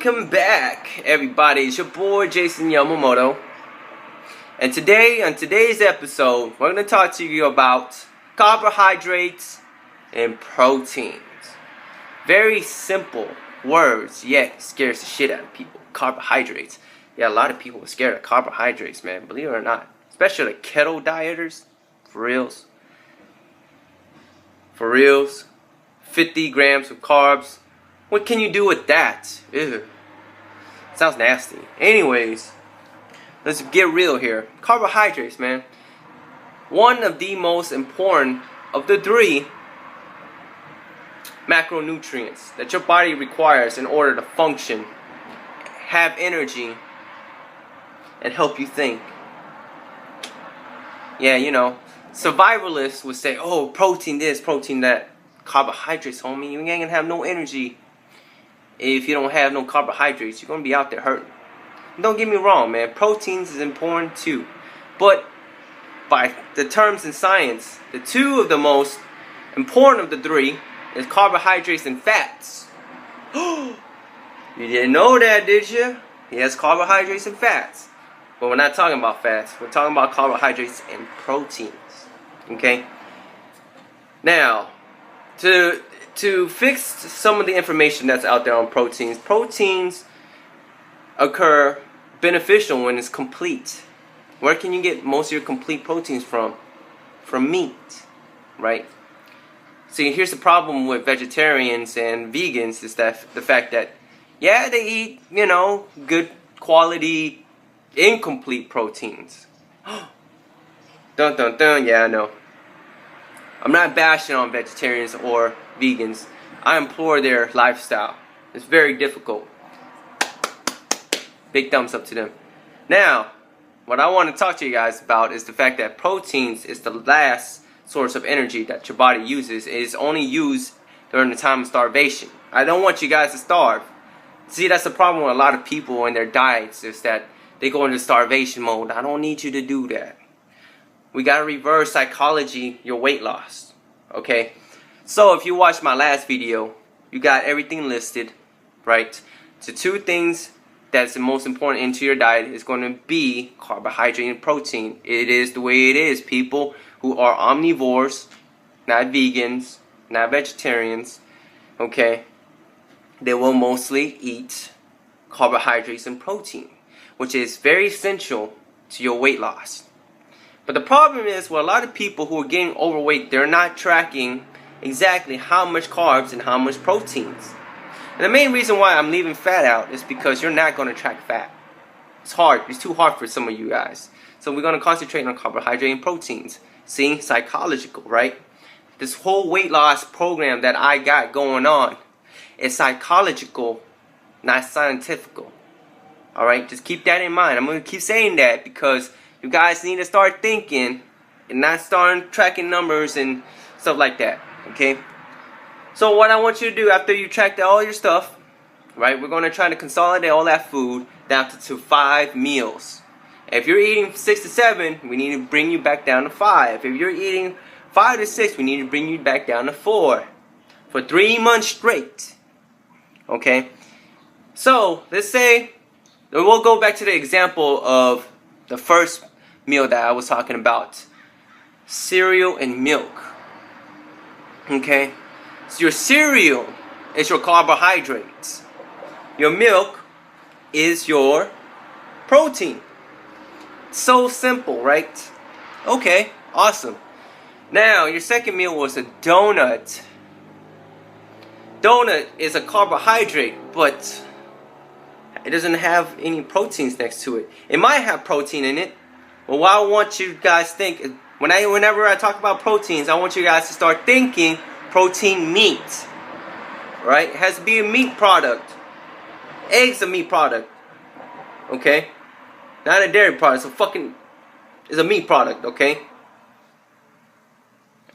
Welcome back, everybody. It's your boy Jason Yamamoto, and today, on today's episode, we're going to talk to you about carbohydrates and proteins. Very simple words, yet scares the shit out of people. Carbohydrates. Yeah, a lot of people are scared of carbohydrates, man. Believe it or not, especially the keto dieters. For reals. 50 grams of carbs. What can you do with that? Ew. Sounds nasty. Anyways, let's get real here. Carbohydrates, man. One of the most important of the three macronutrients that your body requires in order to function, have energy, and help you think. Yeah, you know, survivalists would say, oh, protein this, protein that. Carbohydrates, homie. You ain't gonna have no energy if you don't have no carbohydrates. You're gonna be out there hurting. Don't get me wrong, man. Proteins is important too. But by the terms in science, the two of the most important of the three is carbohydrates and fats. You didn't know that, did you? Yes, carbohydrates and fats. But we're not talking about fats. We're talking about carbohydrates and proteins. Okay? Now, to fix some of the information that's out there on proteins, proteins occur beneficial when it's complete. Where can you get most of your complete proteins from? From meat, right? See, here's the problem with vegetarians and vegans is that the fact that, yeah, they eat, you know, good quality, incomplete proteins. Dun dun dun, yeah, I know. I'm not bashing on vegetarians or vegans. I implore their lifestyle. It's very difficult. Big thumbs up to them. Now, what I want to talk to you guys about is the fact that proteins is the last source of energy that your body uses. It is only used during the time of starvation. I don't want you guys to starve. See, that's the problem with a lot of people and their diets is that they go into starvation mode. I don't need you to do that. We gotta reverse psychology, your weight loss. Okay? So if you watched my last video, you got everything listed, right? So two things that's the most important into your diet is going to be carbohydrate and protein. It is the way it is. People who are omnivores, not vegans, not vegetarians, okay, they will mostly eat carbohydrates and protein, which is very essential to your weight loss. But the problem is, with a lot of people who are getting overweight, they're not tracking exactly how much carbs and how much proteins. And the main reason why I'm leaving fat out is because you're not going to track fat. It's hard. It's too hard for some of you guys. So we're going to concentrate on carbohydrate and proteins. See, psychological, right? This whole weight loss program that I got going on is psychological, not scientifical. Alright, just keep that in mind. I'm going to keep saying that because you guys need to start thinking and not starting tracking numbers and stuff like that. Okay? So what I want you to do after you track all your stuff, right, we're going to try to consolidate all that food down to 5 meals. If you're eating 6 to 7, we need to bring you back down to 5. If you're eating 5 to 6, we need to bring you back down to 4. For 3 months straight. Okay? So, let's say, we'll go back to the example of the first meal that I was talking about. Cereal and milk. Okay? So your cereal is your carbohydrates. Your milk is your protein. So simple, right? Okay, awesome. Now, your second meal was a donut. Donut is a carbohydrate, but it doesn't have any proteins next to it. It might have protein in it. Well, what I want you guys to think is, whenever I talk about proteins, I want you guys to start thinking protein meat. Right? It has to be a meat product. Eggs a meat product. Okay? Not a dairy product. It's a meat product, okay?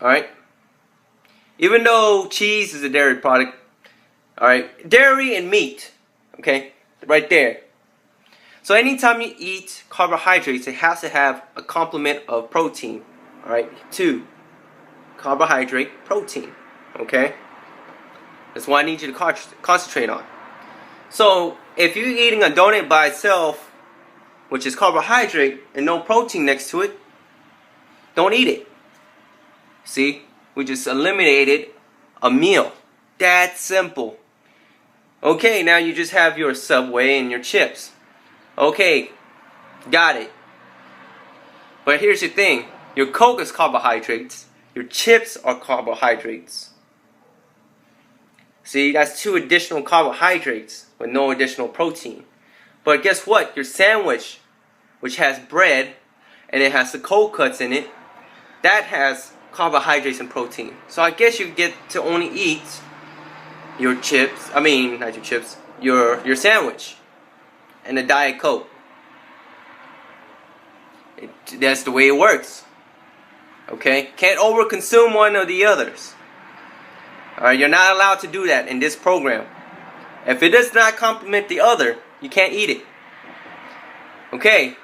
Alright? Even though cheese is a dairy product. Alright? Dairy and meat. Okay? Right there. So anytime you eat carbohydrates, it has to have a complement of protein. Alright? 2. Carbohydrate, protein. Okay? That's what I need you to concentrate on. So, if you're eating a donut by itself, which is carbohydrate and no protein next to it, don't eat it. See, we just eliminated a meal. That simple. Okay, now you just have your Subway and your chips. Okay, got it. But here's the thing. Your Coke is carbohydrates. Your chips are carbohydrates. See, that's 2 additional carbohydrates with no additional protein. But guess what? Your sandwich, which has bread and it has the cold cuts in it, that has carbohydrates and protein. So I guess you get to only eat your chips, not your chips, your sandwich and a Diet Coke. That's the way it works. Okay? Can't overconsume one or the others. Alright, you're not allowed to do that in this program. If it does not complement the other, you can't eat it. Okay?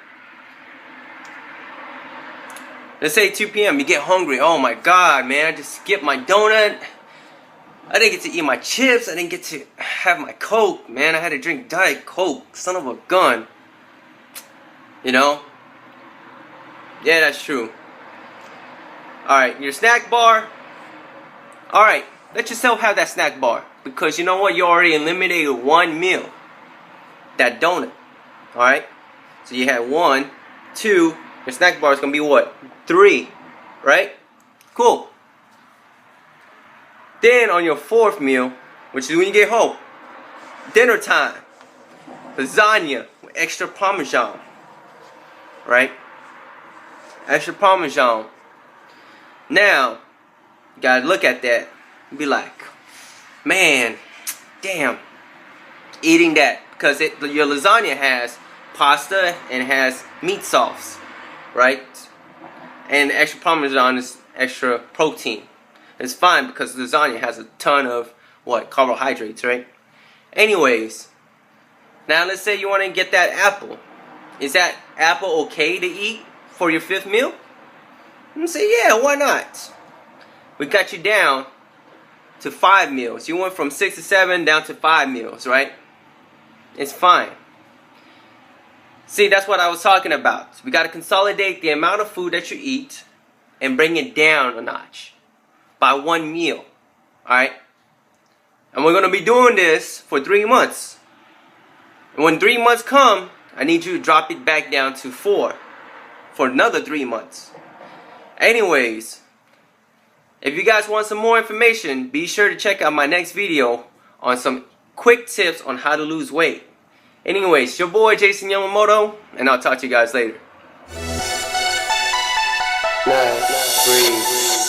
Let's say 2 p.m. you get hungry. Oh my God, man, I just skipped my donut. I didn't get to eat my chips. I didn't get to have my Coke, man. I had to drink Diet Coke. Son of a gun. You know? Yeah, that's true. Alright, your snack bar. Alright, let yourself have that snack bar. Because you know what? You already eliminated 1 meal. That donut. Alright? So you had 1, 2. Your snack bar is going to be what? 3. Right? Cool. Then on your 4th meal, which is when you get home, dinner time. Lasagna with extra Parmesan. Right? Extra Parmesan. Now, you gotta look at that and be like, man, damn, eating that. Because your lasagna has pasta and has meat sauce, right? And extra Parmesan is extra protein. It's fine because lasagna has a ton of, carbohydrates, right? Anyways, now let's say you want to get that apple. Is that apple okay to eat for your 5th meal? And say, yeah, why not? We got you down to 5 meals. You went from 6 to 7 down to 5 meals, right? It's fine. See, that's what I was talking about. We got to consolidate the amount of food that you eat and bring it down a notch by 1 meal. Alright? And we're going to be doing this for 3 months. And when 3 months come, I need you to drop it back down to 4 for another 3 months. Anyways, if you guys want some more information, be sure to check out my next video on some quick tips on how to lose weight. Anyways, your boy Jason Yamamoto, and I'll talk to you guys later. 9, 3,